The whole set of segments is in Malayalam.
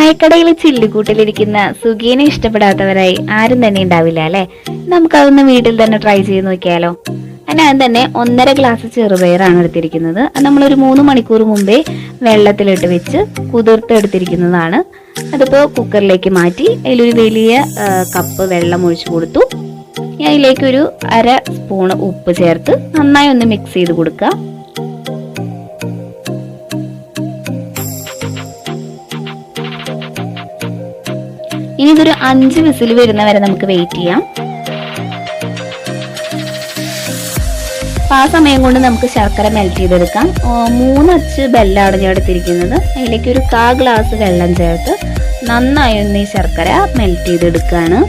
ചായക്കടയിൽ ചില്ലുകൂട്ടിലിരിക്കുന്ന സുഖീനെ ഇഷ്ടപ്പെടാത്തവരായി ആരും തന്നെ ഉണ്ടാവില്ല അല്ലെ. നമുക്കതൊന്ന് വീട്ടിൽ തന്നെ ട്രൈ ചെയ്ത് നോക്കിയാലോ. ഞാൻ തന്നെ 1.5 ഗ്ലാസ് ചെറുപയറാണ് എടുത്തിരിക്കുന്നത്. നമ്മളൊരു 3 മണിക്കൂർ മുമ്പേ വെള്ളത്തിലിട്ട് വെച്ച് കുതിർത്തെടുത്തിരിക്കുന്നതാണ്. അതിപ്പോ കുക്കറിലേക്ക് മാറ്റി അതിലൊരു വലിയ കപ്പ് വെള്ളം ഒഴിച്ചു കൊടുത്തു. അതിലേക്ക് ഒരു 1/2 സ്പൂണ് ഉപ്പ് ചേർത്ത് നന്നായി ഒന്ന് മിക്സ് ചെയ്ത് കൊടുക്കുക. ഇനി ഇതൊരു 5 വിസിൽ വരുന്നവരെ നമുക്ക് വെയിറ്റ് ചെയ്യാം. ആ സമയം കൊണ്ട് നമുക്ക് ശർക്കര മെൽറ്റ് ചെയ്തെടുക്കാം. 3 അച്ച് ബെല്ലാണ് ഞാൻ എടുത്തിരിക്കുന്നത്. അതിലേക്ക് ഒരു 1/4 ഗ്ലാസ് വെള്ളം ചേർത്ത് നന്നായി ഒന്ന് ഈ ശർക്കര മെൽറ്റ് ചെയ്തെടുക്കുകയാണ്.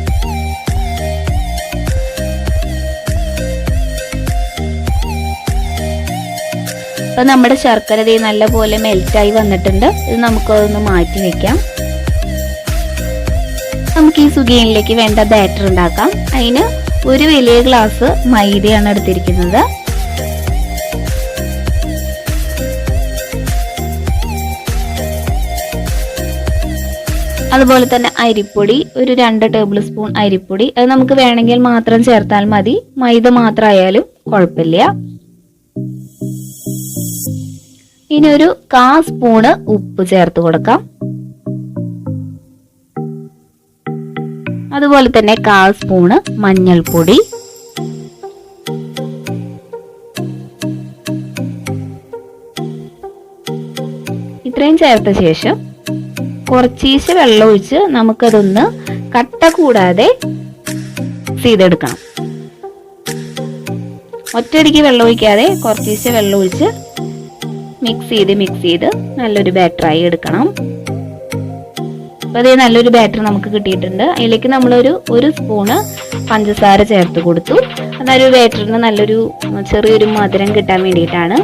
അപ്പൊ നമ്മുടെ ശർക്കര നല്ലപോലെ മെൽറ്റായി വന്നിട്ടുണ്ട്. ഇത് നമുക്കതൊന്ന് മാറ്റി വെക്കാം. നമുക്ക് ഈ സുഖിയനിലേക്ക് വേണ്ട ബാറ്റർ ഉണ്ടാക്കാം. അതിന് ഒരു വലിയ ഗ്ലാസ് മൈദയാണ് എടുത്തിരിക്കുന്നത്. അതുപോലെ തന്നെ അരിപ്പൊടി ഒരു 2 ടേബിൾ സ്പൂൺ അരിപ്പൊടി. അത് നമുക്ക് വേണമെങ്കിൽ മാത്രം ചേർത്താൽ മതി. മൈദ മാത്രമായാലും കുഴപ്പമില്ല. ഇനി ഒരു 1/4 സ്പൂണ് ഉപ്പ് ചേർത്ത് കൊടുക്കാം. അതുപോലെ തന്നെ 1/4 സ്പൂണ് മഞ്ഞൾപ്പൊടി, ഇത്രയും ചേർത്ത ശേഷം കുറച്ചീശ വെള്ളം ഒഴിച്ച് നമുക്കതൊന്ന് കട്ട കൂടാതെ ചെയ്തെടുക്കണം. ഒറ്റയടിക്ക് വെള്ളം ഒഴിക്കാതെ കുറച്ചീശ വെള്ളം ഒഴിച്ച് മിക്സ് ചെയ്ത് നല്ലൊരു ബാറ്ററായി എടുക്കണം. അപ്പൊ അതേ നല്ലൊരു ബാറ്റർ നമുക്ക് കിട്ടിയിട്ടുണ്ട്. അതിലേക്ക് നമ്മളൊരു സ്പൂണ് പഞ്ചസാര ചേർത്ത് കൊടുത്തു. അതൊരു ബാറ്ററിന് നല്ലൊരു ചെറിയൊരു മധുരം കിട്ടാൻ വേണ്ടിയിട്ടാണ്.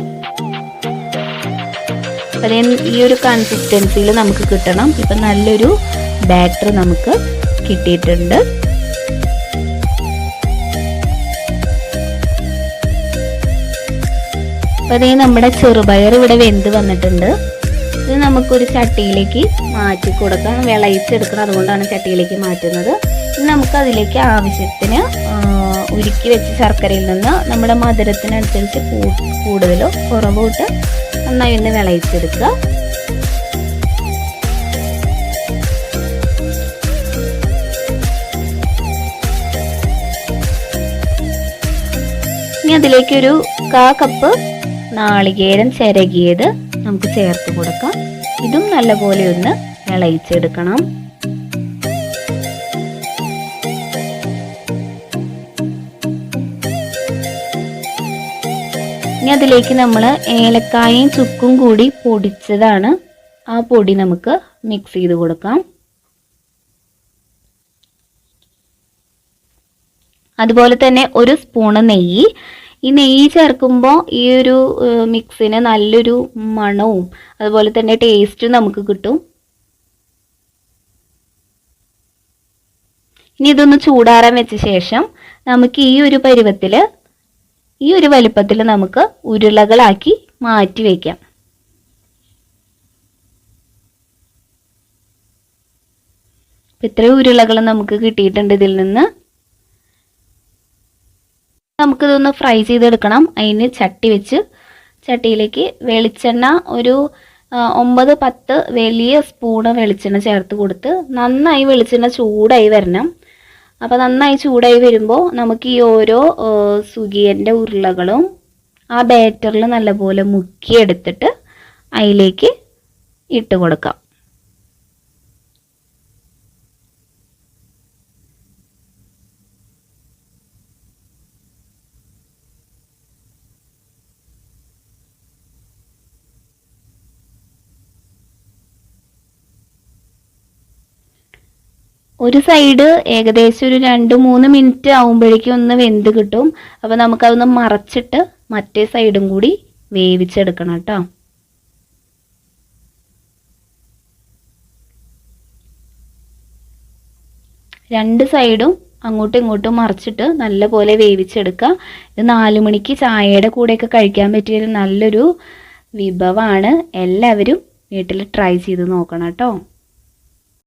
അതേ ഈ ഒരു കൺസിസ്റ്റൻസിയിൽ നമുക്ക് കിട്ടണം. ഇപ്പൊ നല്ലൊരു ബാറ്റർ നമുക്ക് കിട്ടിയിട്ടുണ്ട്. അപ്പൊ അതേ നമ്മുടെ ചെറുപയർ ഇവിടെ വെന്ത് വന്നിട്ടുണ്ട്. ഇത് നമുക്കൊരു ചട്ടിയിലേക്ക് മാറ്റി കൊടുക്കാം. വിളയിച്ചെടുക്കണം, അതുകൊണ്ടാണ് ചട്ടിയിലേക്ക് മാറ്റുന്നത്. ഇനി നമുക്ക് അതിലേക്ക് ആവശ്യത്തിന് ഉരുക്കി വെച്ച ശർക്കരയിൽ നിന്ന് നമ്മുടെ മധുരത്തിനനുസരിച്ച് കൂടുതലോ കുറവോ ഇട്ട് നന്നായി ഒന്ന് വിളയിച്ചെടുക്കുക. ഇനി അതിലേക്കൊരു 1/4 കപ്പ് നാളികേരം ചിരകിയത് നമുക്ക് ചേർത്ത് കൊടുക്കാം. ഇതും നല്ലപോലെ ഒന്ന് വിളയിച്ചെടുക്കണം. ഇനി അതിലേക്ക് നമ്മൾ ഏലക്കായയും ചുക്കും കൂടി പൊടിച്ചതാണ്. ആ പൊടി നമുക്ക് മിക്സ് ചെയ്ത് കൊടുക്കാം. അതുപോലെ തന്നെ 1 സ്പൂണ് നെയ്യ്. ഈ നെയ്യ് ചേർക്കുമ്പോൾ ഈ ഒരു മിക്സിന് നല്ലൊരു മണവും അതുപോലെ തന്നെ ടേസ്റ്റും നമുക്ക് കിട്ടും. ഇനി ഇതൊന്ന് ചൂടാറാൻ വെച്ച ശേഷം നമുക്ക് ഈ ഒരു പരുവത്തില് ഈ ഒരു വലിപ്പത്തിൽ നമുക്ക് ഉരുളകളാക്കി മാറ്റി വയ്ക്കാം. ഇത്രയും ഉരുളകൾ നമുക്ക് കിട്ടിയിട്ടുണ്ട്. ഇതിൽ നിന്ന് നമുക്കിതൊന്ന് ഫ്രൈ ചെയ്തെടുക്കണം. അതിന് ചട്ടി വെച്ച് ചട്ടിയിലേക്ക് വെളിച്ചെണ്ണ ഒരു 9-10 വലിയ സ്പൂണ് വെളിച്ചെണ്ണ ചേർത്ത് കൊടുത്ത് നന്നായി വെളിച്ചെണ്ണ ചൂടായി വരണം. അപ്പോൾ നന്നായി ചൂടായി വരുമ്പോൾ നമുക്ക് ഈ ഓരോ സുഖിയൻ്റെ ഉരുളകളും ആ ബാറ്ററിൽ നല്ലപോലെ മുക്കിയെടുത്തിട്ട് അതിലേക്ക് ഇട്ട് കൊടുക്കാം. ഒരു സൈഡ് ഏകദേശം ഒരു 2-3 മിനിറ്റ് ആവുമ്പോഴേക്കും ഒന്ന് വെന്ത് കിട്ടും. അപ്പോൾ നമുക്കതൊന്ന് മറച്ചിട്ട് മറ്റേ സൈഡും കൂടി വേവിച്ചെടുക്കണം കേട്ടോ. രണ്ട് സൈഡും അങ്ങോട്ടും ഇങ്ങോട്ടും മറിച്ചിട്ട് നല്ലപോലെ വേവിച്ചെടുക്കുക. ഇത് 4 മണിക്ക് ചായയുടെ കൂടെയൊക്കെ കഴിക്കാൻ പറ്റിയ നല്ലൊരു വിഭവമാണ്. എല്ലാവരും വീട്ടിൽ ട്രൈ ചെയ്ത് നോക്കണം കേട്ടോ.